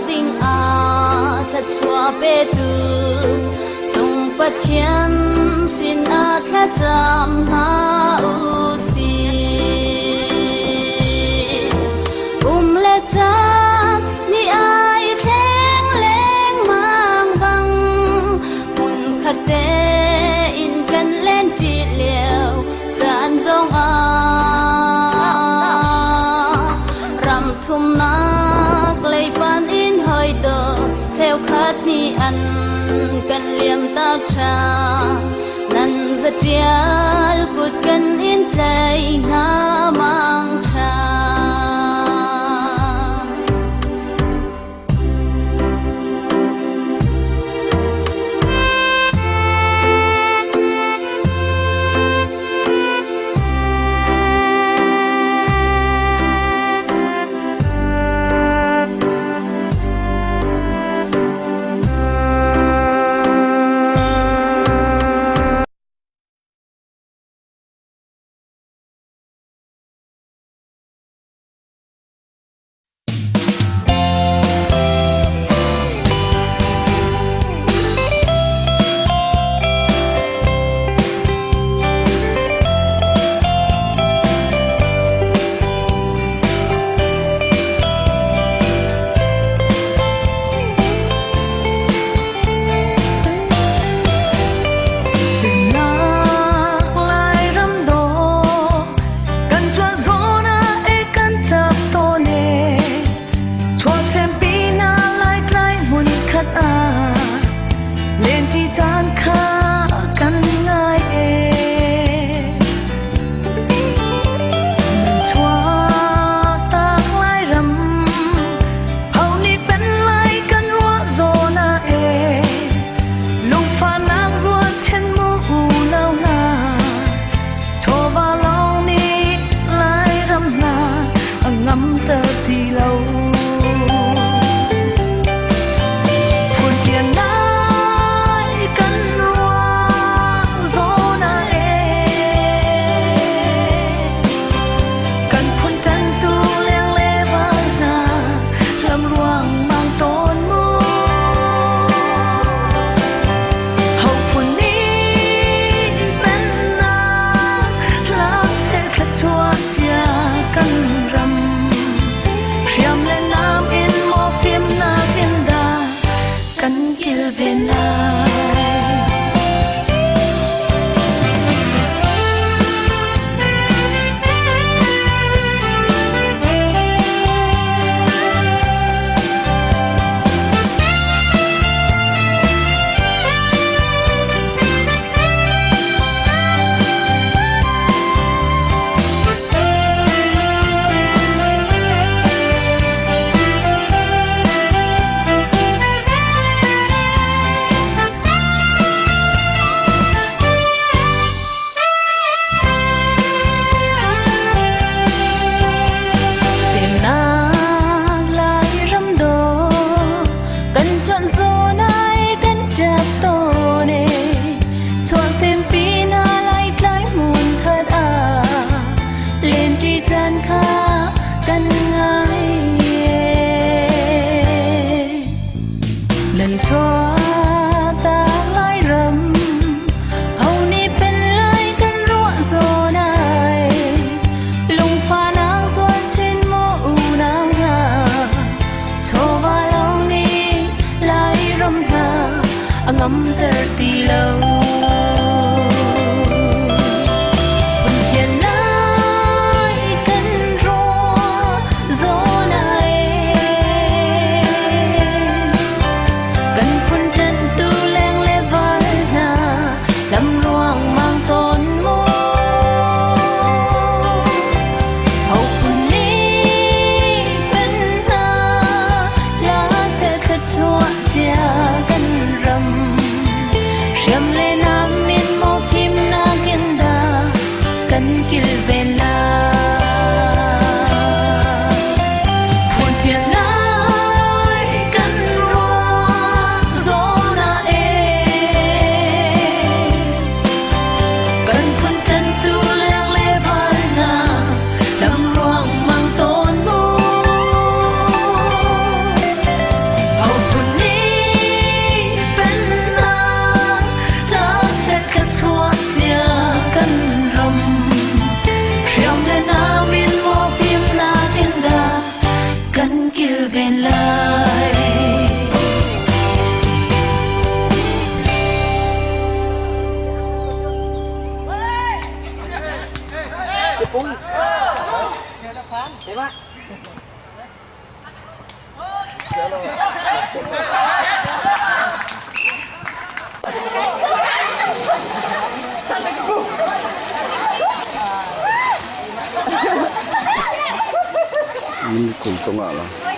tình thật xóa bê từ trong bất chiến xin thla chạm na u si lệ cha ni ai theng leng mang băng hun khát tê in kan lên trị liệu chan dòng ram thum nak lei pan in hơi tờ theo khát ni ăn kan liam tak cha nan zatrial kut kan in tay na mang cha ngắm từ lâu chiếm lên mình cùng trong ạ là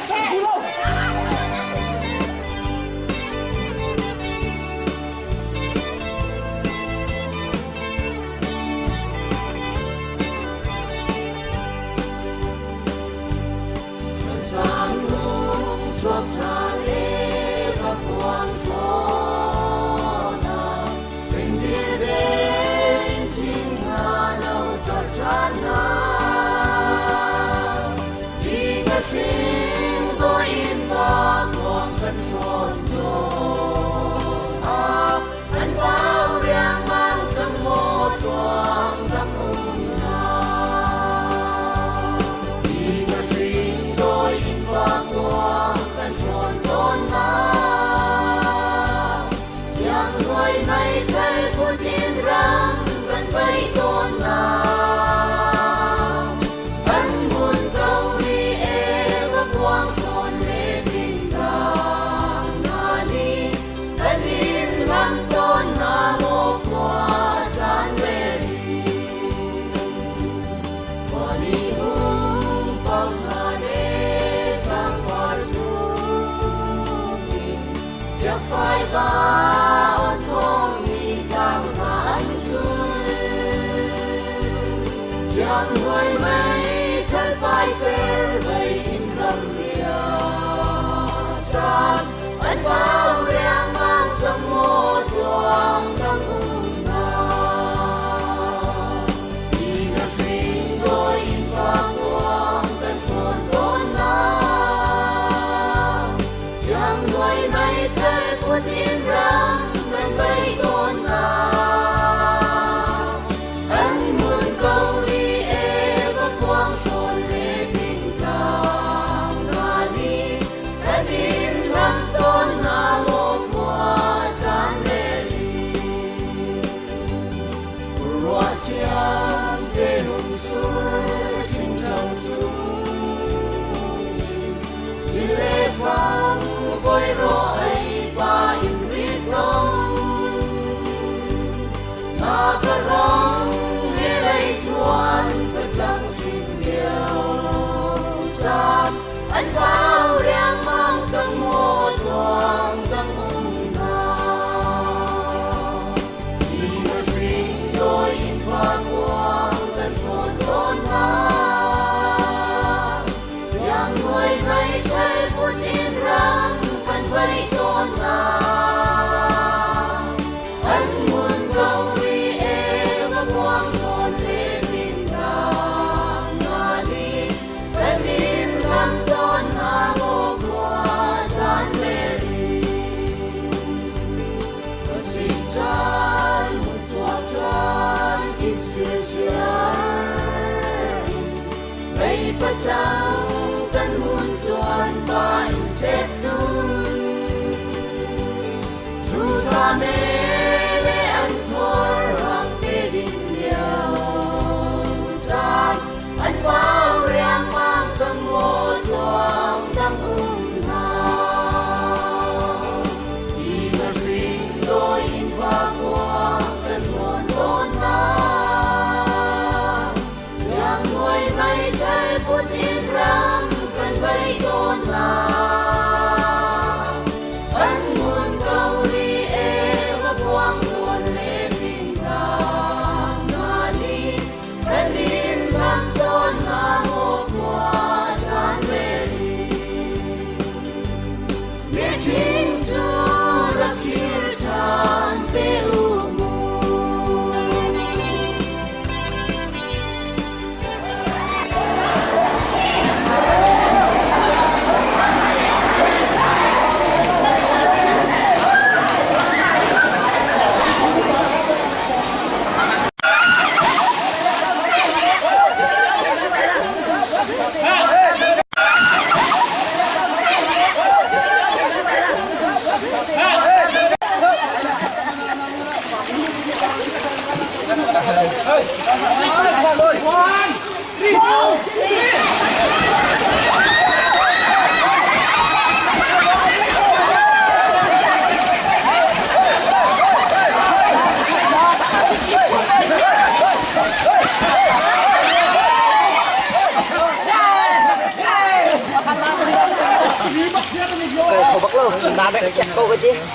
người mấy thân vai phê vây in râm rìa tràn anh bao riêng mang trong một luồng đang ung nào đi ngập sinh đôi in vang quang cần tròn tôn nào chẳng người mấy thế của tin râm gần vây tôn nào vui rồi và in riết đông mà cả rong nghe lấy chuan và chẳng chim điều chắc anh bao riêng mang trong một thoáng đang ung nào đi ngược riêng đôi in qua quang gần tròn tôn nào chẳng người mấy thế của tin rằng vây tôn nào anh muốn câu đi em và quang tròn lên mình đàng mà đi anh im lặng tôn nào vô qua gian mê đi và xin chân một giọt chân ít xưa xưa bây phát trăng tân muôn tuần bài chết tôi sa mê lệ anh thôi rằng tê đình nhiều chắc anh bao riêng mang trong một thoáng đang ung nào đi ngược riêng đôi in qua quang cần tròn tôn nào chẳng người mấy thế của tin rằng cần vây tôn nào anh muốn câu đi em cái gì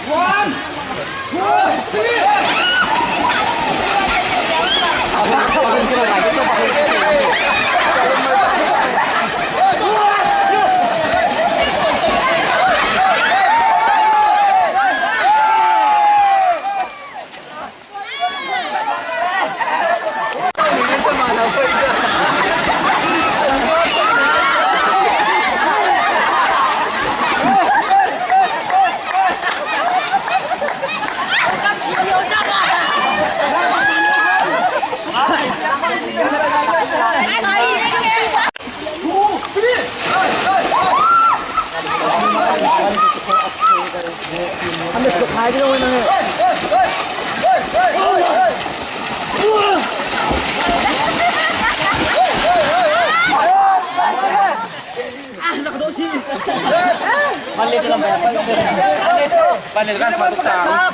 Balik kan satu tahun.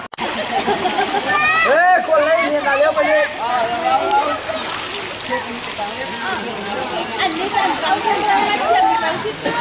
kau lain yang dah lewat ni Anh đi làm cậu không ra chân bạn sister.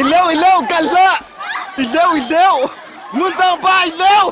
Ileu, cala! Ileu! Mundang ba, ileu!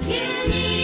Give me